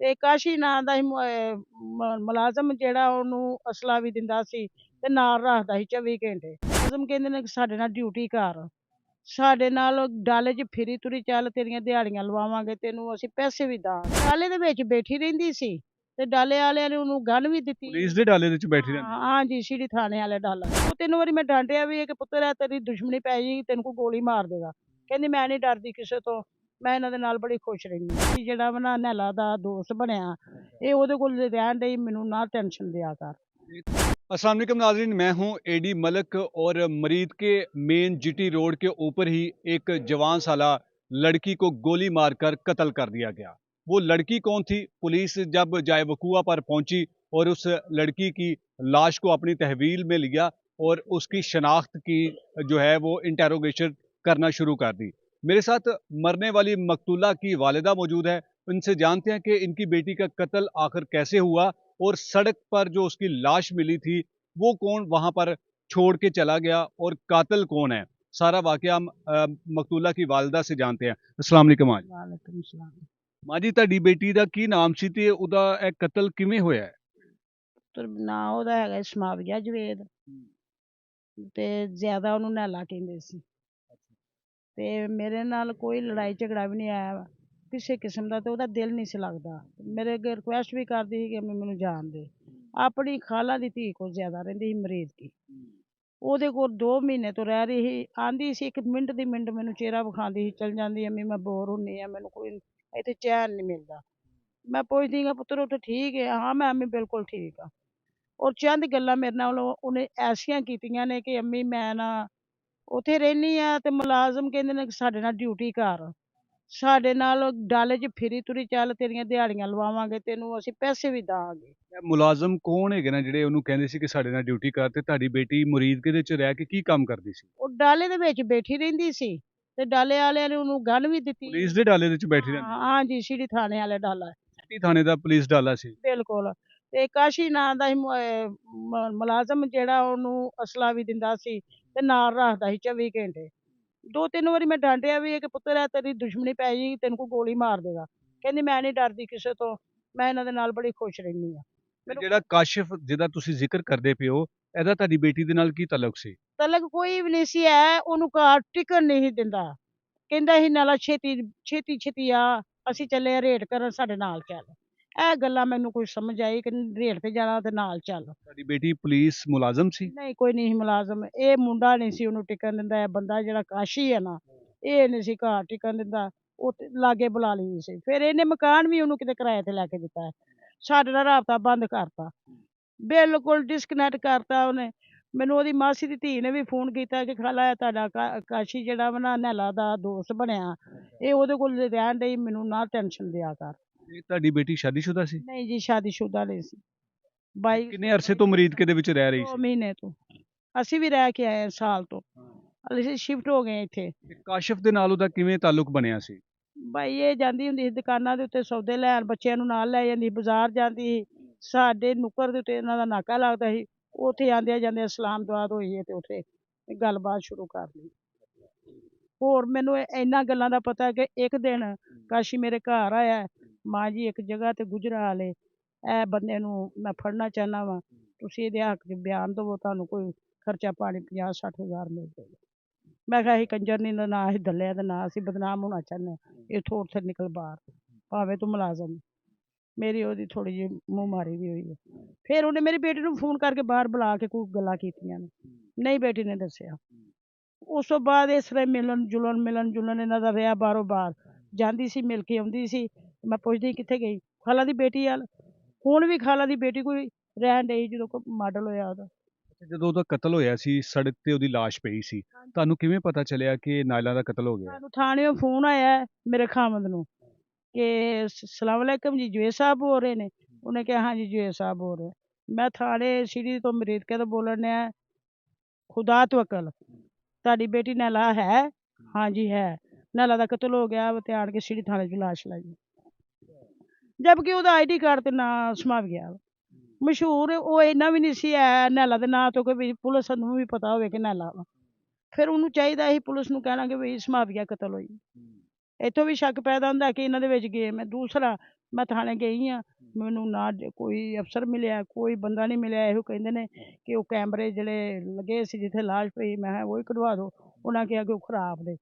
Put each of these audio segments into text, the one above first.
ਤੇ ਕਾਸ਼ੀ ਨਾਂ ਦਾ ਹੀ ਮੁਲਾਜ਼ਮ ਜਿਹੜਾ ਉਹਨੂੰ ਅਸਲਾ ਵੀ ਦਿੰਦਾ ਸੀ ਤੇ ਨਾਲ ਰੱਖਦਾ ਸੀ 24 ਘੰਟੇ। ਮੁਲਾਜ਼ਮ ਕਹਿੰਦੇ ਨੇ ਕਿ ਸਾਡੇ ਨਾਲ ਡਿਊਟੀ ਕਰ, ਸਾਡੇ ਨਾਲ ਡਾਲੇ 'ਚ ਫਿਰੀ ਤੁਰੀ ਚੱਲ, ਤੇਰੀਆਂ ਦਿਹਾੜੀਆਂ ਲਵਾਵਾਂਗੇ, ਤੈਨੂੰ ਅਸੀਂ ਪੈਸੇ ਵੀ ਦੇਵਾਂਗੇ। ਡਾਲੇ ਦੇ ਵਿੱਚ ਬੈਠੀ ਰਹਿੰਦੀ ਸੀ ਤੇ ਡਾਲੇ ਵਾਲਿਆਂ ਨੇ ਉਹਨੂੰ ਗਨ ਵੀ ਦਿੱਤੀ। ਪੁਲਿਸ ਦੇ ਡਾਲੇ ਦੇ ਵਿੱਚ ਬੈਠੀ ਰਹਿੰਦੀ? ਹਾਂਜੀ, ਸਿਟੀ ਥਾਣੇ ਵਾਲੇ ਡਾਲਾ। 2-3 ਵਾਰੀ ਮੈਂ ਡਾਂਟਿਆ ਵੀ ਹੈ ਕਿ ਪੁੱਤਰ ਹੈ ਤੇਰੀ ਦੁਸ਼ਮਣੀ ਪੈ ਜਾਏਗੀ, ਤੈਨੂੰ ਕੋਈ ਗੋਲੀ ਮਾਰ ਦੇਗਾ। ਕਹਿੰਦੀ ਮੈਂ ਨਹੀਂ ਡਰਦੀ ਕਿਸੇ ਤੋਂ, ਮੈਂ ਇਹਨਾਂ ਦੇ ਨਾਲ ਬੜੀ ਖੁਸ਼ ਰਹਿੰਦੀ ਹਾਂ। ਜਿਹੜਾ ਵਾ ਨਾ ਨਹਿਲਾ ਦਾ ਦੋਸਤ ਬਣਿਆ, ਇਹ ਉਹਦੇ ਕੋਲ ਰਹਿਣ ਡਈ, ਮੈਨੂੰ ਨਾ टेंशन दिया कर। अस्सलाम वालेकुम नाज़रीन, मैं हूं एडी मलिक और मरीद के मेन जीटी रोड के ऊपर ही एक जवान साला लड़की को गोली मारकर कत्ल कर दिया गया। वो लड़की कौन थी? पुलिस जब जाए वकूआ पर पहुंची और उस लड़की की लाश को अपनी तहवील में लिया और उसकी शनाख्त की जो है वो इंटेरोगेशन करना शुरू कर दी। मेरे साथ मरने वाली मकतूला की वालिदा मौजूद है। उनसे जानते हैं कि इनकी बेटी का कत्ल आखिर कैसे हुआ और सड़क पर जो उसकी लाश मिली थी वो कौन वहां पर छोड़ के चला गया और कातिल कौन है। सारा वाकया हम मकतूला की वालिदा से जानते हैं। अस्सलाम वालेकुम माँ जी। वालेकुम सलाम। माँ जी, ਤੁਹਾਡੀ ਬੇਟੀ ਦਾ ਕੀ ਨਾਮ ਸੀ ਤੇ ਉਹਦਾ ਇਹ ਕਤਲ ਕਿਵੇਂ ਹੋਇਆ ਹੈ? ਪੁੱਤਰ ਨਾਂ ਉਹਦਾ ਹੈਗਾ ਸਮਾਵੀਆ ਜਵੇਦ ਤੇ ਜ਼ਿਆਦਾ ਉਹਨੂੰ ਨਹਿਲਾ ਕਹਿੰਦੇ ਸੀ। ਤੇ ਮੇਰੇ ਨਾਲ ਕੋਈ ਲੜਾਈ ਝਗੜਾ ਵੀ ਨਹੀਂ ਆਇਆ ਕਿਸੇ ਕਿਸਮ ਦਾ, ਤੇ ਉਹਦਾ ਦਿਲ ਨਹੀਂ ਸੀ ਲੱਗਦਾ। ਮੇਰੇ ਅੱਗੇ ਰਿਕੁਐਸਟ ਵੀ ਕਰਦੀ ਸੀ ਕਿ ਮੈਨੂੰ ਜਾਣ ਦੇ। ਆਪਣੀ ਖਾਲਾ ਦੀ ਧੀ ਕੋਲ ਜ਼ਿਆਦਾ ਰਹਿੰਦੀ ਸੀ, ਮਰੀਜ਼ ਦੀ। ਉਹਦੇ ਕੋਲ 2 ਮਹੀਨੇ ਤੋਂ ਰਹਿ ਰਹੀ ਸੀ। ਆਂਦੀ ਸੀ 1 ਮਿੰਟ ਦੀ ਮਿੰਟ ਮੈਨੂੰ ਚਿਹਰਾ ਵਿਖਾਉਂਦੀ ਸੀ, ਚਲ ਜਾਂਦੀ ਅੰਮੀ ਮੈਂ ਬੋਰ ਹੁੰਨੀ ਆ, ਮੈਨੂੰ ਕੋਈ ਇੱਥੇ ਚੈਨ ਨਹੀਂ ਮਿਲਦਾ। ਮੈਂ ਪੁੱਛਦੀ ਹਾਂ ਪੁੱਤਰ ਉੱਥੇ ਠੀਕ ਹੈ? ਹਾਂ ਮੈਂ ਅੰਮੀ ਬਿਲਕੁਲ ਠੀਕ ਆ। ਔਰ ਚੰਦ ਗੱਲਾਂ ਮੇਰੇ ਨਾਲ ਉਹਨੇ ਐਸੀਆਂ ਕੀਤੀਆਂ ਨੇ ਕਿ ਅੰਮੀ ਮੈਂ ਨਾ ਉੱਥੇ ਰਹਿੰਦੀ ਆ ਤੇ ਮੁਲਾਜ਼ਮ ਕਹਿੰਦੇ ਨੇ ਕਿ ਸਾਡੇ ਨਾਲ ਡਿਊਟੀ ਕਰ, ਸਾਡੇ ਨਾਲ ਡਾਲੇ 'ਚ ਫਿਰੀ ਤੁਰੀ ਚੱਲ, ਤੇਰੀਆਂ ਦਿਹਾੜੀਆਂ ਲਵਾਵਾਂਗੇ, ਤੈਨੂੰ ਅਸੀਂ ਪੈਸੇ ਵੀ ਦੇਵਾਂਗੇ। ਇਹ ਮੁਲਾਜ਼ਮ ਕੌਣ ਹੈਗੇ ਨੇ ਜਿਹੜੇ ਉਹਨੂੰ ਕਹਿੰਦੇ ਸੀ ਕਿ ਸਾਡੇ ਨਾਲ ਡਿਊਟੀ ਕਰ, ਤੇ ਤੁਹਾਡੀ ਬੇਟੀ ਮੁਰੀਦ ਦੇ ਵਿੱਚ ਰਹਿ ਕੇ ਕੀ ਕੰਮ ਕਰਦੀ ਸੀ? ਉਹ ਡਾਲੇ ਦੇ ਵਿੱਚ ਬੈਠੀ ਰਹਿੰਦੀ ਸੀ ਤੇ ਡਾਲੇ ਵਾਲਿਆਂ ਨੇ ਉਹਨੂੰ ਗਨ ਵੀ ਦਿੱਤੀ। ਪੁਲਿਸ ਦੇ ਡਾਲੇ ਦੇ ਵਿੱਚ ਬੈਠੀ ਰਹਿੰਦੀ? ਹਾਂਜੀ, ਸਿਟੀ ਥਾਣੇ ਵਾਲੇ ਡਾਲਾ। ਸਿਟੀ ਥਾਣੇ ਦਾ ਪੁਲਿਸ ਡਾਲਾ ਸੀ? ਬਿਲਕੁਲ। ਤੇ ਕਾਸ਼ੀ ਨਾਂ ਦਾ ਹੀ ਮੁਲਾਜ਼ਮ ਜਿਹੜਾ ਉਹਨੂੰ ਅਸਲਾ ਵੀ ਦਿੰਦਾ ਸੀ ਤੇ ਨਾਲ ਰੱਖਦਾ ਸੀ 24 ਘੰਟੇ। 2-3 ਵਾਰੀ ਮੈਂ ਡਾਂਟਿਆ ਵੀ ਹੈ ਕਿ ਪੁੱਤਰ ਹੈ ਤੇਰੀ ਦੁਸ਼ਮਣੀ ਪੈ ਜਾਏਗੀ, ਤੈਨੂੰ ਕੋਈ ਗੋਲੀ ਮਾਰ ਦੇਗਾ। ਕਹਿੰਦੀ ਮੈਂ ਨਹੀਂ ਡਰਦੀ ਕਿਸੇ ਤੋਂ, ਮੈਂ ਇਹਨਾਂ ਦੇ ਨਾਲ ਬੜੀ ਖੁਸ਼ ਰਹਿੰਦੀ ਹਾਂ। ਤੇ ਜਿਹੜਾ ਕਾਸ਼ਿਫ ਜਿਹਦਾ ਤੁਸੀਂ ਜ਼ਿਕਰ ਕਰਦੇ ਪਏ ਹੋ, ਇਹਦਾ ਤੁਹਾਡੀ ਬੇਟੀ ਦੇ ਨਾਲ ਕੀ ਤਾਲੁਕ ਸੀ? ਤਲਕ ਕੋਈ ਵੀ ਨਹੀਂ ਸੀ ਹੈ, ਉਹਨੂੰ ਘਰ ਟਿਕਣ ਨਹੀਂ ਸੀ ਦਿੰਦਾ। ਕਹਿੰਦਾ ਸੀ ਨਾਲਾ ਛੇਤੀ ਛੇਤੀ ਛੇਤੀ ਆ, ਅਸੀਂ ਚੱਲੇ ਆ ਰੇਡ ਕਰਨ, ਸਾਡੇ ਨਾਲ ਚੱਲ। ਇਹ ਗੱਲਾਂ ਮੈਨੂੰ ਕੋਈ ਸਮਝ ਆਈ ਕਿ ਰੇਡ ਤੇ ਜਾਣਾ ਤੇ ਨਾਲ ਚੱਲ। ਤੁਹਾਡੀ ਬੇਟੀ ਪੁਲਿਸ ਮੁਲਾਜ਼ਮ ਸੀ? ਨਹੀਂ, ਕੋਈ ਨਹੀਂ ਸੀ ਮੁਲਾਜ਼ਮ। ਇਹ ਮੁੰਡਾ ਨਹੀਂ ਸੀ ਉਹਨੂੰ ਟਿਕਣ ਦਿੰਦਾ। ਇਹ ਬੰਦਾ ਜਿਹੜਾ ਕਾਸ਼ੀ ਹੈ ਨਾ, ਇਹ ਨਹੀਂ ਸੀ ਘਰ ਟਿਕਣ ਦਿੰਦਾ। ਉਹ ਤੇ ਲਾਗੇ ਬੁਲਾ ਲਈ ਸੀ। ਫਿਰ ਇਹਨੇ ਮਕਾਨ ਵੀ ਉਹਨੂੰ ਕਿਤੇ ਕਿਰਾਏ ਤੇ ਲੈ ਕੇ ਦਿੱਤਾ ਹੈ। ਸਾਡੇ ਨਾਲ ਰਾਬਤਾ ਬੰਦ ਕਰਤਾ, ਬਿਲਕੁਲ ਡਿਸਕਨੈਕਟ ਕਰਤਾ ਉਹਨੇ। ਮੈਨੂੰ ਉਹਦੀ ਮਾਸੀ ਦੀ ਧੀ ਨੇ ਵੀ ਫੋਨ ਕੀਤਾ ਕਿ ਖਾਲਾ ਤੁਹਾਡਾ ਕਾਸ਼ੀ ਜਿਹੜਾ ਵਾ ਨਾ ਨਹਿਲਾ ਦਾ ਦੋਸਤ ਬਣਿਆ, ਇਹ ਉਹਦੇ ਕੋਲ ਰਹਿਣ ਡਈ, ਮੈਨੂੰ ਨਾ टेंशन ਦਿਆ ਕਰ। ਇਹ ਤੁਹਾਡੀ ਬੇਟੀ ਸ਼ਾਦੀशुदा ਸੀ? ਨਹੀਂ ਜੀ, ਸ਼ਾਦੀशुदा ਨਹੀਂ ਸੀ। ਬਾਈ ਕਿੰਨੇ ਅਰਸੇ ਤੋਂ ਮਰੀਦਕੇ ਦੇ ਵਿੱਚ ਰਹਿ ਰਹੀ 2 ਸੀ? ਮਹੀਨੇ ਤੋਂ। ਅਸੀਂ ਵੀ ਰਹਿ ਕੇ ਆਏ ਹਾਂ ਸਾਲ ਤੋਂ। ਅਸੀਂ ਸ਼ਿਫਟ ਹੋ ਗਏ ਇੱਥੇ। ਤੇ ਕਾਸ਼ਿਫ ਦੇ ਨਾਲ ਉਹਦਾ ਕਿਵੇਂ ਤਾਲੁਕ ਬਣਿਆ ਸੀ? ਬਾਈ ਇਹ ਜਾਂਦੀ ਹੁੰਦੀ ਸੀ ਦੁਕਾਨਾਂ ਦੇ ਉੱਤੇ ਸੌਦੇ ਲੈਣ, ਬੱਚਿਆਂ ਨੂੰ ਨਾਲ ਲੈ ਜਾਂਦੀ, ਬਾਜ਼ਾਰ ਜਾਂਦੀ ਸੀ। ਸਾਡੇ ਨੁੱਕਰ ਦੇ ਉੱਤੇ ਇਹਨਾਂ ਦਾ ਨਾਕਾ ਲੱਗਦਾ ਸੀ। ਉੱਥੇ ਆਉਂਦਿਆਂ ਜਾਂਦਿਆਂ ਸਲਾਮ ਦੁਆ ਹੋਈ ਹੈ ਤੇ ਉੱਥੇ ਗੱਲਬਾਤ ਸ਼ੁਰੂ ਕਰ ਲਈ। ਹੋਰ ਮੈਨੂੰ ਇਹਨਾਂ ਗੱਲਾਂ ਦਾ ਪਤਾ ਕਿ ਇੱਕ ਦਿਨ ਕਾਸ਼ੀ ਮੇਰੇ ਘਰ ਆਇਆ, ਮਾਂ ਜੀ ਇੱਕ ਜਗ੍ਹਾ ਤੇ ਗੁਜਰਾ ਵਾਲੇ ਇਹ ਬੰਦੇ ਨੂੰ ਮੈਂ ਫੜਨਾ ਚਾਹੁੰਦਾ ਵਾਂ, ਤੁਸੀਂ ਇਹਦੇ ਹੱਕ 'ਚ ਬਿਆਨ ਦੇਵੋ, ਤੁਹਾਨੂੰ ਕੋਈ ਖਰਚਾ ਪਾਣੀ 50-60 ਹਜ਼ਾਰ ਮਿਲ ਜਾਏਗਾ। ਮੈਂ ਕਿਹਾ ਅਸੀਂ ਕੰਜਰ ਨਹੀਂ, ਨਾ ਅਸੀਂ ਦੱਲਿਆ ਤੇ ਨਾ ਅਸੀਂ ਬਦਨਾਮ ਹੋਣਾ ਚਾਹੁੰਦੇ, ਇੱਥੋਂ ਉੱਥੇ ਨਿਕਲ ਬਾਹਰ, ਭਾਵੇਂ ਤੂੰ ਮੁਲਾਜ਼ਮ। ਮੇਰੀ ਉਹਦੀ ਥੋੜ੍ਹੀ ਜਿਹੀ ਮੂੰਹ ਮਾਰੀ ਵੀ ਹੋਈ ਹੈ। ਫਿਰ ਉਹਨੇ ਮੇਰੀ ਬੇਟੀ ਨੂੰ ਫੋਨ ਕਰਕੇ ਬਾਹਰ ਬੁਲਾ ਕੇ ਕੋਈ ਗੱਲਾਂ ਕੀਤੀਆਂ ਨੇ, ਨਹੀਂ ਬੇਟੀ ਨੇ ਦੱਸਿਆ। ਉਸ ਤੋਂ ਬਾਅਦ ਇਸ ਤਰ੍ਹਾਂ ਮਿਲਣ ਜੁਲਣ ਇਹਨਾਂ ਦਾ ਰਿਹਾ। ਬਾਹਰੋਂ ਬਾਹਰ ਜਾਂਦੀ ਸੀ, ਮਿਲ ਕੇ ਆਉਂਦੀ ਸੀ। ਮੈਂ ਪੁੱਛਦੀ ਕਿੱਥੇ ਗਈ, ਖਾਲਾ ਦੀ ਬੇਟੀ ਵੱਲ। ਹੁਣ ਵੀ ਖਾਲਾ ਦੀ ਬੇਟੀ ਕੋਈ ਰਹਿਣ ਡਈ ਜਦੋਂ ਮਾਡਲ ਹੋਇਆ ਉਹਦਾ। ਜਦੋਂ ਉਹਦਾ ਕਤਲ ਹੋਇਆ ਸੀ, ਸੜਕ ਤੇ ਉਹਦੀ ਲਾਸ਼ ਪਈ ਸੀ, ਤੁਹਾਨੂੰ ਕਿਵੇਂ ਪਤਾ ਚੱਲਿਆ ਕਿ ਨਾਇਲਾ ਦਾ ਕਤਲ ਹੋ ਗਿਆ? ਸਾਨੂੰ ਥਾਣਿਓਂ ਫੋਨ ਆਇਆ ਮੇਰੇ ਖਾਮਦ ਨੂੰ ਕਿ ਸਲਾਮ ਅਲੈਕਮ ਜੀ, ਜਵੇਦ ਸਾਹਿਬ ਬੋਲ ਰਹੇ ਨੇ। ਉਹਨੇ ਕਿਹਾ ਹਾਂਜੀ ਜਵੇਦ ਸਾਹਿਬ ਬੋਲ ਰਹੇ। ਮੈਂ ਥਾਣੇ ਸਿਟੀ ਤੋਂ ਮਰੀਦਕੇ ਤੋਂ ਬੋਲਣ ਡਿਆ। ਖੁਦਾ ਤਵੱਕਲ, ਤੁਹਾਡੀ ਬੇਟੀ ਨਹਿਲਾ ਹੈ? ਹਾਂਜੀ ਹੈ। ਨਹਿਲਾ ਦਾ ਕਤਲ ਹੋ ਗਿਆ ਤੇ ਆਣ ਕੇ ਸਿਟੀ ਥਾਣੇ 'ਚ ਲਾਸ਼ ਲਾਈ, ਜਦਕਿ ਉਹਦਾ ID ਕਾਰਡ ਤੇ ਨਾਂ ਸਮਾ ਗਿਆ। ਮਸ਼ਹੂਰ ਉਹ ਇੰਨਾ ਵੀ ਨਹੀਂ ਸੀ ਹੈ ਨਹਿਲਾ ਦੇ ਨਾਂ ਤੋਂ ਕਿ ਵੀ ਪੁਲਿਸ ਨੂੰ ਵੀ ਪਤਾ ਹੋਵੇ ਕਿ ਨਹਿਲਾ ਵਾ। ਫਿਰ ਉਹਨੂੰ ਚਾਹੀਦਾ ਸੀ ਪੁਲਿਸ ਨੂੰ ਕਹਿਣਾ ਕਿ ਵੀ ਸਮਾਵੀਆ ਕਤਲ ਹੋਈ। ਇੱਥੋਂ ਵੀ ਸ਼ੱਕ ਪੈਦਾ ਹੁੰਦਾ ਕਿ ਇਹਨਾਂ ਦੇ ਵਿੱਚ ਗੇਮ ਹੈ। ਦੂਸਰਾ ਮੈਂ ਥਾਣੇ ਗਈ ਹਾਂ, ਮੈਨੂੰ ਨਾ ਕੋਈ ਅਫਸਰ ਮਿਲਿਆ, ਕੋਈ ਬੰਦਾ ਨਹੀਂ ਮਿਲਿਆ। ਇਹੋ ਕਹਿੰਦੇ ਨੇ ਕਿ ਉਹ ਕੈਮਰੇ ਜਿਹੜੇ ਲੱਗੇ ਸੀ ਜਿੱਥੇ ਲਾਸ਼ ਪਈ, ਮੈਂ ਕਿਹਾ ਉਹ ਹੀ ਕਢਵਾ ਦਿਓ। ਉਹਨਾਂ ਕਿਹਾ ਕਿ ਉਹ ਖਰਾਬ ਨੇ।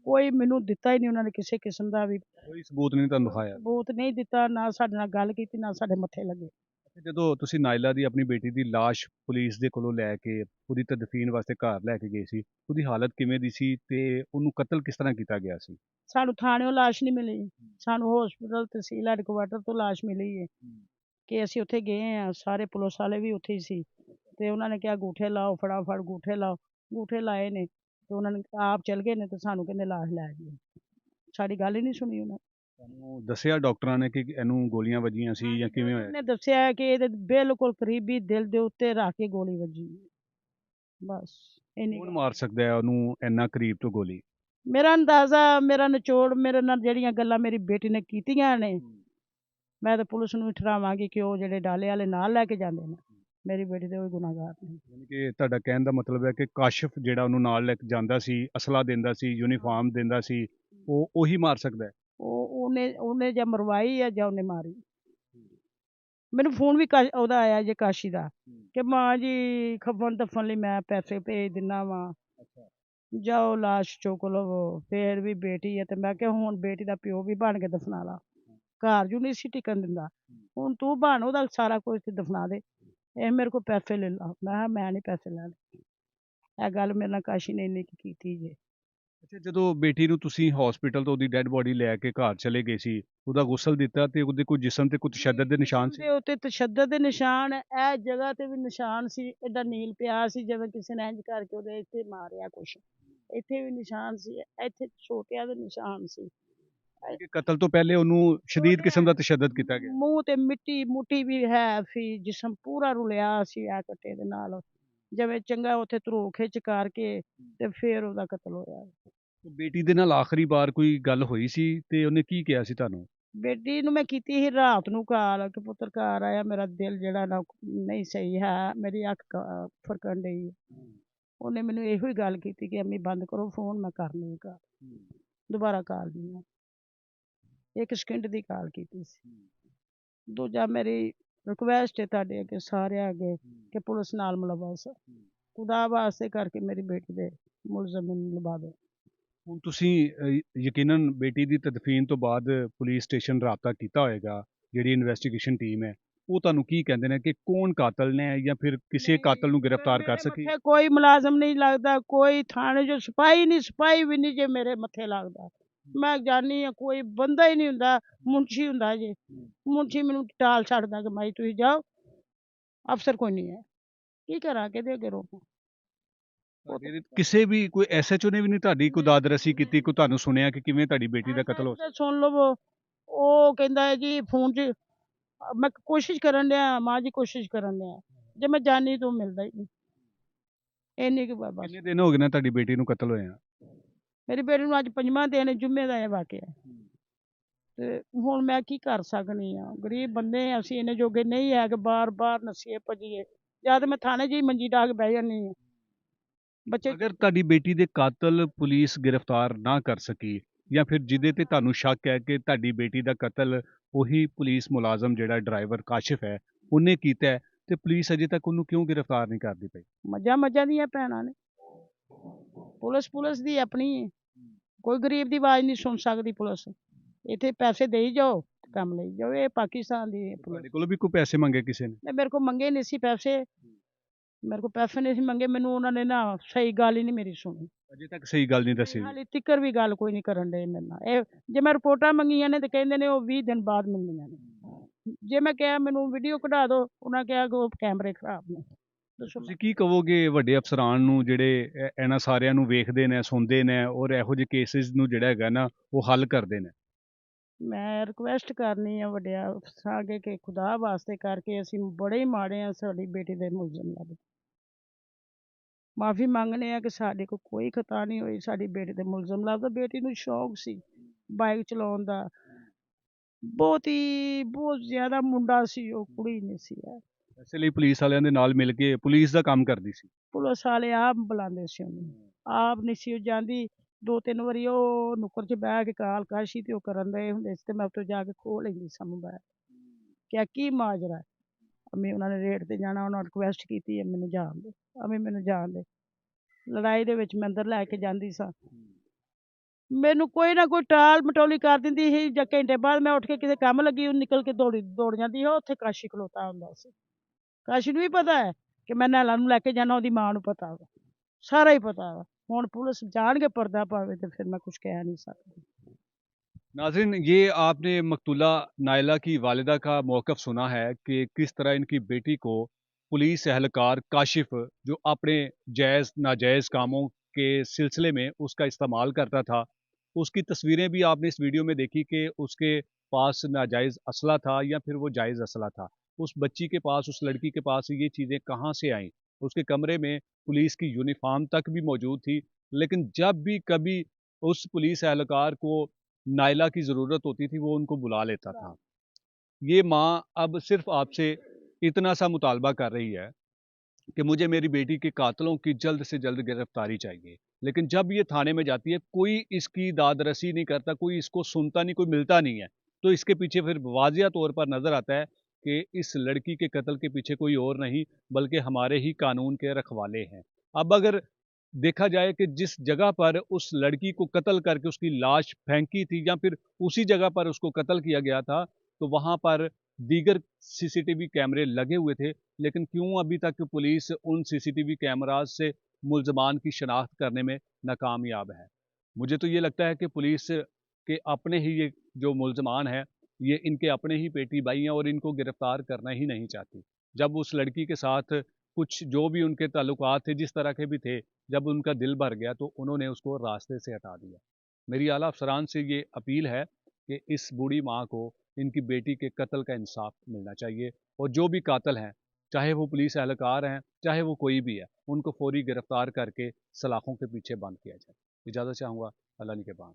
ਕੋਈ ਮੈਨੂੰ ਦਿੱਤਾ ਹੀ ਨਹੀਂ ਉਹਨਾਂ ਨੇ ਕਿਸੇ ਕਿਸਮ ਦਾ ਵੀ ਕੋਈ ਸਬੂਤ ਨਹੀਂ ਤੁਹਾਨੂੰ ਦਿਖਾਇਆ। ਸਬੂਤ ਨਹੀਂ ਦਿੱਤਾ, ਨਾ ਸਾਡੇ ਨਾਲ ਗੱਲ ਕੀਤੀ, ਨਾ ਸਾਡੇ ਮੱਥੇ ਲੱਗੇ। ਜਦੋਂ ਤੁਸੀਂ ਨਾਇਲਾ ਦੀ ਆਪਣੀ ਬੇਟੀ ਦੀ ਲਾਸ਼ ਪੁਲਿਸ ਦੇ ਕੋਲੋਂ ਲੈ ਕੇ ਉਹਦੀ ਤਦਫੀਨ ਵਾਸਤੇ ਘਰ ਲੈ ਕੇ ਗਏ ਸੀ, ਉਹਦੀ ਹਾਲਤ ਕਿਵੇਂ ਦੀ ਸੀ ਤੇ ਉਹਨੂੰ ਕਤਲ ਕਿਸ ਤਰ੍ਹਾਂ ਕੀਤਾ ਗਿਆ ਸੀ? ਸਾਨੂੰ ਥਾਣਿਓਂ ਲਾਸ਼ ਨਹੀਂ ਮਿਲੀ, ਸਾਨੂੰ ਹਸਪੀਟਲ ਤਹਿਸੀਲ ਹੈਡਕੁਆਟਰ ਤੋਂ ਲਾਸ਼ ਮਿਲੀ ਹੈ ਕਿ ਅਸੀਂ ਉੱਥੇ ਗਏ ਹਾਂ, ਸਾਰੇ ਪੁਲਿਸ ਵਾਲੇ ਵੀ ਉੱਥੇ ਹੀ ਸੀ ਤੇ ਉਹਨਾਂ ਨੇ ਕਿਹਾ ਅੰਗੂਠੇ ਲਾਓ, ਫਟਾਫਟ ਅੰਗੂਠੇ ਲਾਓ। ਅੰਗੂਠੇ ਲਾਏ ਨੇ ਤੇ ਉਹਨਾਂ ਨੇ ਆਪ ਚਲ ਗਏ ਨੇ ਤੇ ਸਾਨੂੰ ਕਹਿੰਦੇ ਲਾਸ਼ ਲੈ ਜਾਓ। ਸਾਡੀ ਗੱਲ ਹੀ ਨਹੀਂ ਸੁਣੀ ਉਹਨਾਂ ਨੇ। ਤੁਹਾਨੂੰ ਦੱਸਿਆ ਡਾਕਟਰਾਂ ਨੇ ਕਿ ਇਹਨੂੰ ਗੋਲੀਆਂ ਵੱਜੀਆਂ ਸੀ ਜਾਂ ਕਿਵੇਂ ਹੋਇਆ? ਉਹਨੇ ਦੱਸਿਆ ਕਿ ਇਹਦੇ ਬਿਲਕੁਲ ਕਰੀਬੀ ਦਿਲ ਦੇ ਉੱਤੇ ਰੱਖ ਕੇ ਗੋਲੀ ਵੱਜੀ ਹੈ। ਬਸ ਇੰਨੀ ਕੌਣ ਮਾਰ ਸਕਦਾ ਹੈ ਉਹਨੂੰ ਇੰਨਾ ਕਰੀਬ ਤੋਂ ਗੋਲੀ? ਮੇਰਾ ਅੰਦਾਜ਼ਾ, ਮੇਰਾ ਨਿਚੋੜ, ਮੇਰੇ ਨਾਲ ਜਿਹੜੀਆਂ ਗੱਲਾਂ ਮੇਰੀ ਬੇਟੀ ਨੇ ਕੀਤੀਆਂ ਨੇ, ਮੈਂ ਤਾਂ ਪੁਲਿਸ ਨੂੰ ਵੀ ਠਹਿਰਾਵਾਂਗੀ ਕਿ ਉਹ ਜਿਹੜੇ ਡਾਲੇ ਵਾਲੇ ਨਾਲ ਲੈ ਕੇ ਜਾਂਦੇ ਨੇ, ਮੇਰੀ ਬੇਟੀ ਤੇ ਉਹ ਗੁਨਾਹਗਾਰ ਨੇ। ਯਾਨੀ ਕਿ ਤੁਹਾਡਾ ਕਹਿਣ ਦਾ ਮਤਲਬ ਹੈ ਕਿ ਕਾਸ਼ਿਫ ਜਿਹੜਾ ਉਹਨੂੰ ਨਾਲ ਲੈ ਕੇ ਜਾਂਦਾ ਸੀ, ਅਸਲਾ ਦਿੰਦਾ ਸੀ, ਯੂਨੀਫਾਰਮ ਦਿੰਦਾ ਸੀ, ਉਹ ਉਹੀ ਮਾਰ ਸਕਦਾ ਹੈ? ਉਹਨੇ ਜਾਂ ਮਰਵਾਈ ਹੈ ਜਾਂ ਉਹਨੇ ਮਾਰੀ। ਮੈਨੂੰ ਫੋਨ ਵੀ ਉਹਦਾ ਆਇਆ ਜੇ ਕਾਸ਼ੀ ਦਾ ਕਿ ਮਾਂ ਜੀ ਖਫਨ ਦਫਨ ਲਈ ਮੈਂ ਪੈਸੇ ਭੇਜ ਦਿੰਦਾ ਵਾਂ, ਜਾਓ ਲਾਸ਼ ਚੁੱਕ ਲਵੋ। ਫੇਰ ਵੀ ਬੇਟੀ ਹੈ ਤੇ ਮੈਂ ਕਿਹਾ ਹੁਣ ਬੇਟੀ ਦਾ ਪਿਓ ਵੀ ਬਣ ਕੇ ਦਫਨਾ ਲਾ, ਘਰ ਜੂ ਨਹੀਂ ਸੀ ਟਿਕਣ ਦਿੰਦਾ, ਹੁਣ ਤੂੰ ਬਣ ਉਹਦਾ ਸਾਰਾ ਕੁਝ ਤੇ ਦਫਨਾ ਦੇ, ਇਹ ਮੇਰੇ ਕੋਲ ਪੈਸੇ ਲੈ ਲਾ। ਮੈਂ ਕਿਹਾ ਮੈਂ ਨਹੀਂ ਪੈਸੇ ਲੈਣੇ। ਇਹ ਗੱਲ ਮੇਰੇ ਨਾਲ ਕਾਸ਼ੀ ਨੇ ਇੰਨੀ ਕੁ ਕੀਤੀ ਜੇ। ਅੱਛਾ, ਜਦੋਂ ਬੇਟੀ ਨੂੰ ਤੁਸੀਂ ਹਸਪੀਟਲ ਤੋਂ ਉਹਦੀ ਡੈੱਡ ਬੋਡੀ ਲੈ ਕੇ ਘਰ ਚਲੇ ਗਏ ਸੀ, ਉਹਦਾ ਗੁਸਲ ਦਿੱਤਾ ਤੇ ਉਹਦੇ ਕੋਈ ਜਿਸਮ ਤੇ ਕੋਈ ਤਸ਼ੱਦਦ ਦੇ ਨਿਸ਼ਾਨ ਸੀ? ਦੇ ਉੱਤੇ ਤਸ਼ੱਦਦ ਦੇ ਨਿਸ਼ਾਨ, ਇਹ ਜਗ੍ਹਾ ਤੇ ਵੀ ਨਿਸ਼ਾਨ ਸੀ, ਏਡਾ ਨੀਲ ਪਿਆ ਸੀ ਜਿਵੇਂ ਕਿਸੇ ਨੇ ਇੰਝ ਕਰਕੇ ਉਹਦੇ ਇੱਥੇ ਮਾਰਿਆ ਕੁਛ, ਇੱਥੇ ਵੀ ਨਿਸ਼ਾਨ ਸੀ, ਇੱਥੇ ਛੋਟਿਆਂ ਦੇ ਨਿਸ਼ਾਨ ਸੀ। ਕਿ ਕਤਲ ਤੋਂ ਪਹਿਲੇ ਉਹਨੂੰ ਸ਼ਦੀਦ ਕਿਸਮ ਦਾ ਤਸ਼ੱਦਦ ਕੀਤਾ ਗਿਆ? ਮੂੰਹ ਤੇ ਮਿੱਟੀ ਮੁੱਟੀ ਵੀ ਹੈ ਸੀ, ਜਿਸਮ ਪੂਰਾ ਰੁਲਿਆ ਸੀ ਇਹ ਕੱਟੇ ਦੇ ਨਾਲ, ਜਿਵੇਂ ਚੰਗਾ ਉੱਥੇ ਧਰੋ ਖਿੱਚ ਕਰਕੇ ਤੇ ਫਿਰ ਉਹਦਾ ਕਤਲ ਹੋਇਆ। ਬੇਟੀ ਦੇ ਨਾਲ ਆਖਰੀ ਵਾਰ ਕੋਈ ਗੱਲ ਹੋਈ ਸੀ ਤੇ ਉਹਨੇ ਕੀ ਕਿਹਾ ਸੀ ਤੁਹਾਨੂੰ? ਬੇਟੀ ਨੂੰ ਮੈਂ ਕੀਤੀ ਸੀ ਰਾਤ ਨੂੰ ਕਾਲ ਕਿ ਪੁੱਤਰ ਘਰ ਆਇਆ, ਮੇਰਾ ਦਿਲ ਜਿਹੜਾ ਨਾ ਨਹੀਂ ਸਹੀ ਹੈ, ਮੇਰੀ ਅੱਖ ਫਰਕਣ ਡਈ। ਉਹਨੇ ਮੈਨੂੰ ਇਹੋ ਹੀ ਗੱਲ ਕੀਤੀ ਕਿ ਅੰਮੀ ਬੰਦ ਕਰੋ ਫੋਨ, ਮੈਂ ਕਰਨੀ ਕਾਲ, ਦੁਬਾਰਾ ਕਾਲ ਨਹੀਂ ਆ। 1 ਸਕਿੰਟ ਦੀ ਕਾਲ ਕੀਤੀ ਸੀ। ਦੂਜਾ ਮੇਰੀ ਰਿਕੁਐਸਟ ਹੈ ਤੁਹਾਡੇ ਅੱਗੇ ਸਾਰਿਆਂ ਅੱਗੇ ਕਿ ਪੁਲਿਸ ਨਾਲ ਮੁਲਵਸ, ਖੁਦਾ ਵਾਸਤੇ ਕਰਕੇ ਮੇਰੀ ਬੇਟੀ ਦੇ ਮੁਲਜ਼ਮ ਨੂੰ ਲਵਾ ਦਿਓ। ਹੁਣ ਤੁਸੀਂ ਯਕੀਨਨ ਬੇਟੀ ਦੀ ਤਦਫੀਨ ਤੋਂ ਬਾਅਦ ਪੁਲਿਸ ਸਟੇਸ਼ਨ ਰਾਬਤਾ ਕੀਤਾ ਹੋਏਗਾ, ਜਿਹੜੀ ਇਨਵੈਸਟੀਗੇਸ਼ਨ ਟੀਮ ਹੈ ਉਹ ਤੁਹਾਨੂੰ ਕੀ ਕਹਿੰਦੇ ਨੇ ਕਿ ਕੌਣ ਕਾਤਲ ਨੇ ਜਾਂ ਫਿਰ ਕਿਸੇ ਕਾਤਲ ਨੂੰ ਗ੍ਰਿਫਤਾਰ ਕਰ ਸਕੀ? ਮੱਥੇ ਕੋਈ ਮੁਲਾਜ਼ਮ ਨਹੀਂ ਲੱਗਦਾ, ਕੋਈ ਥਾਣੇ ਜੋ ਸਿਪਾਹੀ ਨਹੀਂ, ਸਿਪਾਹੀ ਵੀ ਨਹੀਂ ਜੇ ਮੇਰੇ ਮੱਥੇ ਲੱਗਦਾ। ਮੈਂ ਜਾਣੀ ਆ ਕੋਈ ਬੰਦਾ ਹੀ ਨਹੀਂ ਹੁੰਦਾ, ਮੁਨਸ਼ੀ ਹੁੰਦਾ ਜੇ, ਮੁਨਸ਼ੀ ਮੈਨੂੰ ਟਾਲ ਛੱਡਦਾ ਕਿ ਮਾਈ ਤੁਸੀਂ ਜਾਓ, ਅਫਸਰ ਕੋਈ ਨਹੀਂ ਹੈ, ਕੀ ਕਰਾਂ ਕਿਹਦੇ ਅੱਗੇ ਰੋਕਾਂ। ਕਿਸੇ ਵੀ ਕੋਈ ਐਸਐਚਓ ਨੇ ਵੀ ਨਹੀਂ ਤੁਹਾਡੀ ਕੋਈ ਦਾਦਰਸੀ ਕੀਤੀ, ਕੋਈ ਤੁਹਾਨੂੰ ਸੁਣਿਆ ਕਿ ਕਿਵੇਂ ਤੁਹਾਡੀ ਬੇਟੀ ਦਾ ਕਤਲ ਹੋ ਸਕਦਾ? ਸੁਣ ਲਵੋ, ਉਹ ਕਹਿੰਦਾ ਹੈ ਜੀ ਫੋਨ 'ਚ ਮੈਂ ਕੋਸ਼ਿਸ਼ ਕਰਨ ਡਿਆ ਮਾਂ ਜੀ, ਕੋਸ਼ਿਸ਼ ਕਰਨ ਡਿਆ, ਜੇ ਮੈਂ ਜਾਣੀ ਤਾਂ ਮਿਲਦਾ ਹੀ ਨਹੀਂ। ਇੰਨੀ ਕੁ ਬਸ। ਕਿੰਨੇ ਦਿਨ ਹੋ ਗਏ ਨੇ ਤੁਹਾਡੀ ਬੇਟੀ ਨੂੰ ਕਤਲ ਹੋਇਆ? ਮੇਰੀ ਬੇਟੀ ਨੂੰ ਅੱਜ 5ਵਾਂ ਦਿਨ, ਜੁਮੇ ਦਾ ਇਹ ਵਾਕਿਆ ਤੇ ਹੁਣ ਮੈਂ ਕੀ ਕਰ ਸਕਦੀ ਆ, ਗਰੀਬ ਬੰਦੇ ਆ ਅਸੀਂ, ਇੰਨੇ ਜੋਗੇ ਨਹੀਂ ਹੈ ਕਿ ਬਾਰ ਨੱਸੀਏ ਭੱਜੀਏ, ਜਾਂ ਤਾਂ ਮੈਂ ਥਾਣੇ 'ਚ ਹੀ ਮੰਜੀ ਡਾ ਕੇ ਬਹਿ ਜਾਂਦੀ ਹਾਂ। ਬੱਚੇ ਅਗਰ ਤੁਹਾਡੀ ਬੇਟੀ ਦੇ ਕਾਤਲ ਪੁਲਿਸ ਗ੍ਰਿਫਤਾਰ ਨਾ ਕਰ ਸਕੀ ਜਾਂ ਫਿਰ ਜਿਹਦੇ ਤੇ ਤੁਹਾਨੂੰ ਸ਼ੱਕ ਹੈ ਕਿ ਤੁਹਾਡੀ ਬੇਟੀ ਦਾ ਕਤਲ ਉਹੀ ਪੁਲਿਸ ਮੁਲਾਜ਼ਮ ਜਿਹੜਾ ਡਰਾਈਵਰ ਕਾਸ਼ਿਫ ਹੈ ਉਹਨੇ ਕੀਤਾ ਹੈ, ਤੇ ਪੁਲਿਸ ਅਜੇ ਤੱਕ ਉਹਨੂੰ ਕਿਉਂ ਗ੍ਰਿਫਤਾਰ ਨਹੀਂ ਕਰਦੀ ਪਈ? ਮੱਝਾਂ ਦੀਆਂ ਭੈਣਾਂ ਨੇ, ਪੁਲਿਸ ਦੀ ਆਪਣੀ ਹੈ, ਕੋਈ ਗਰੀਬ ਦੀ ਆਵਾਜ਼ ਨਹੀਂ ਸੁਣ ਸਕਦੀ ਪੁਲਿਸ। ਇੱਥੇ ਪੈਸੇ ਦੇਈ ਜਾਓ ਕੰਮ ਲਈ ਜਾਓ, ਇਹ ਪਾਕਿਸਤਾਨ ਦੀ ਪੁਲਿਸ। ਤੁਹਾਡੇ ਕੋਲੋਂ ਵੀ ਕੋਈ ਪੈਸੇ ਮੰਗੇ ਕਿਸੇ ਨੇ? ਤੇ ਮੇਰੇ ਕੋਲ ਮੰਗੇ ਨਹੀਂ ਸੀ ਪੈਸੇ, ਮੇਰੇ ਕੋਲ ਪੈਸੇ ਨਹੀਂ ਸੀ ਮੰਗੇ, ਮੈਨੂੰ ਉਹਨਾਂ ਨੇ ਨਾ ਸਹੀ ਗੱਲ ਹੀ ਨਹੀਂ ਮੇਰੀ ਸੁਣੀ। ਅਜੇ ਤੱਕ ਸਹੀ ਗੱਲ ਨਹੀਂ ਦੱਸੀ? ਹਾਲੇ ਤਿੱਕਰ ਵੀ ਗੱਲ ਕੋਈ ਨਹੀਂ ਕਰਨ ਦੇ ਮੇਰੇ ਨਾਲ। ਇਹ ਜੇ ਮੈਂ ਰਿਪੋਰਟਾਂ ਮੰਗੀਆਂ ਨੇ ਤੇ ਕਹਿੰਦੇ ਨੇ ਉਹ 20 ਦਿਨ ਬਾਅਦ ਮਿਲਣੀਆਂ ਨੇ। ਜੇ ਮੈਂ ਕਿਹਾ ਮੈਨੂੰ ਵੀਡੀਓ ਕਢਾ ਦਿਓ, ਉਹਨਾਂ ਕਿਹਾ ਕਿ ਉਹ ਕੈਮਰੇ ਖਰਾਬ ਨੇ। ਦੱਸੋ ਤੁਸੀਂ ਕੀ ਕਹੋਗੇ ਵੱਡੇ ਅਫਸਰਾਂ ਨੂੰ ਜਿਹੜੇ ਇਹਨਾਂ ਸਾਰਿਆਂ ਨੂੰ ਵੇਖਦੇ ਨੇ, ਸੁਣਦੇ ਨੇ ਔਰ ਇਹੋ ਜਿਹੇ ਕੇਸਿਸ ਨੂੰ ਜਿਹੜਾ ਹੈਗਾ ਨਾ ਉਹ ਹੱਲ ਕਰਦੇ ਨੇ? ਮੈਂ ਰਿਕੁਐਸਟ ਕਰਨੀ ਆ ਵੱਡਿਆਂ ਅਫਸਰਾਂ ਅੱਗੇ ਕਿ ਖੁਦਾ ਵਾਸਤੇ ਕਰਕੇ ਅਸੀਂ ਬੜੇ ਹੀ ਮਾੜੇ ਆ, ਸਾਡੀ ਬੇਟੀ ਦੇ ਮੁਲਜ਼ਮ ਲੱਭ, ਮਾਫੀ ਮੰਗਨੇ ਆ ਕਿ ਸਾਡੇ ਕੋਲ ਕੋਈ ਖਤਾ ਨਹੀਂ ਹੋਈ, ਸਾਡੀ ਬੇਟੀ ਦੇ ਮੁਲਜ਼ਮ ਲੱਭਦਾ। ਬੇਟੀ ਨੂੰ ਸ਼ੌਕ ਸੀ ਬਾਈਕ ਚਲਾਉਣ ਦਾ, ਬਹੁਤ ਜ਼ਿਆਦਾ, ਮੁੰਡਾ ਸੀ ਉਹ, ਕੁੜੀ ਨਹੀਂ ਸੀ। ਇਸੇ ਲਈ ਪੁਲਿਸ ਵਾਲਿਆਂ ਦੇ ਨਾਲ ਮਿਲ ਕੇ ਪੁਲਿਸ ਦਾ ਕੰਮ ਕਰਦੀ ਸੀ? ਪੁਲਿਸ ਵਾਲੇ ਆਪ ਬੁਲਾਉਂਦੇ ਸੀ ਉਹਨੂੰ, ਆਪ ਨਹੀਂ ਸੀ ਉਹ ਜਾਂਦੀ। 2-3 ਵਾਰੀ ਉਹ ਨੁੱਕਰ 'ਚ ਬਹਿ ਕੇ ਕਾਲ ਕਾਸ਼ੀ ਤੇ ਉਹ ਕਰਨ ਡਏ ਹੁੰਦੇ ਸੀ ਤੇ ਮੈਂ ਉੱਥੋਂ ਜਾ ਕੇ ਖੋਹ ਲੈਂਦੀ ਸਾਂ ਮੋਬਾਇਲ। ਕਿਹਾ ਕੀ ਮਾਜਰਾ ਹੈ? ਅਮੀ ਉਹਨਾਂ ਨੇ ਰੇਟ ਤੇ ਜਾਣਾ, ਉਹਨਾਂ ਰਿਕੁਐਸਟ ਕੀਤੀ ਹੈ ਮੈਨੂੰ ਜਾਣ ਦੇ, ਅਮੀ ਮੈਨੂੰ ਜਾਣ ਦੇ। ਲੜਾਈ ਦੇ ਵਿੱਚ ਮੈਂ ਅੰਦਰ ਲੈ ਕੇ ਜਾਂਦੀ ਸਾਂ। ਮੈਨੂੰ ਕੋਈ ਨਾ ਕੋਈ ਟਾਲ ਮਟੋਲੀ ਕਰ ਦਿੰਦੀ ਸੀ ਜਾਂ ਘੰਟੇ ਬਾਅਦ ਮੈਂ ਉੱਠ ਕੇ ਕਿਸੇ ਕੰਮ ਲੱਗੀ ਉਹ ਨਿਕਲ ਕੇ ਦੌੜ ਜਾਂਦੀ ਸੀ, ਉੱਥੇ ਕਾਸ਼ੀ ਖਲੋਤਾ ਹੁੰਦਾ ਸੀ। ਕਾਸ਼ੀ ਨੂੰ ਵੀ ਪਤਾ ਹੈ ਕਿ ਮੈਂ ਨੈਲਾ ਨੂੰ ਲੈ ਕੇ ਜਾਣਾ, ਉਹਦੀ ਮਾਂ ਨੂੰ ਪਤਾ ਵਾ, ਸਾਰਾ ਹੀ ਪਤਾ ਵਾ। ਹੁਣ पुलिस जान के पर्दा पावे तो फिर मैं कुछ कह नहीं सकती। नाज़रीन, ये आपने मकतूला नायला की वालिदा का मौक़िफ़ सुना है कि किस तरह इनकी बेटी को पुलिस एहलकार काशिफ़ जो अपने जायज़ नाजायज़ कामों के सिलसिले में उसका इस्तेमाल करता था, उसकी तस्वीरें भी आपने इस वीडियो में देखी कि उसके पास नाजायज़ असला था या फिर वो जायज़ असला था। उस बच्ची के पास, उस लड़की के पास ये चीज़ें कहाँ से आईं? उसके कमरे में पुलिस की यूनिफ़ॉर्म तक भी मौजूद थी, लेकिन जब भी कभी उस पुलिस एहलकार को नायला की ज़रूरत होती थी, वो उनको बुला लेता था। ये माँ अब सिर्फ़ आपसे इतना सा मुतालबा कर रही है कि मुझे मेरी बेटी के कातिलों की जल्द से जल्द गिरफ्तारी चाहिए। लेकिन जब ये थाने में जाती है, कोई इसकी दाद-रसी नहीं करता, कोई इसको सुनता नहीं, कोई मिलता नहीं है। तो इसके पीछे फिर वाज़िया तौर पर नज़र आता है कि इस लड़की के कत्ल के पीछे कोई और नहीं, बल्कि हमारे ही कानून के रखवाले हैं। अब अगर देखा जाए कि जिस जगह पर उस लड़की को कत्ल करके उसकी लाश फेंकी थी या फिर उसी जगह पर उसको कत्ल किया गया था, तो वहाँ पर दीगर सीसीटीवी कैमरे लगे हुए थे, लेकिन क्यों अभी तक पुलिस उन सीसीटीवी कैमराज़ से मुल्ज़मान की शनाख्त करने में नाकामयाब है? मुझे तो ये लगता है कि पुलिस के अपने ही ये जो मुल्ज़मान हैं, ये इनके अपने ही पेटी भाई हैं और इनको गिरफ़्तार करना ही नहीं चाहती। जब उस लड़की के साथ कुछ जो भी उनके ताल्लुकात थे, जिस तरह के भी थे, जब उनका दिल भर गया तो उन्होंने उसको रास्ते से हटा दिया। मेरी आला अफ़सरान से ये अपील है कि इस बूढ़ी माँ को इनकी बेटी के कत्ल का इंसाफ मिलना चाहिए और जो भी कातिल हैं, चाहे वो पुलिस एहलकार हैं, चाहे वो कोई भी है, उनको फ़ौरी गिरफ़्तार करके सलाखों के पीछे बंद किया जाए। इजाज़त चाहूँगा, अल्लाह निगहबान।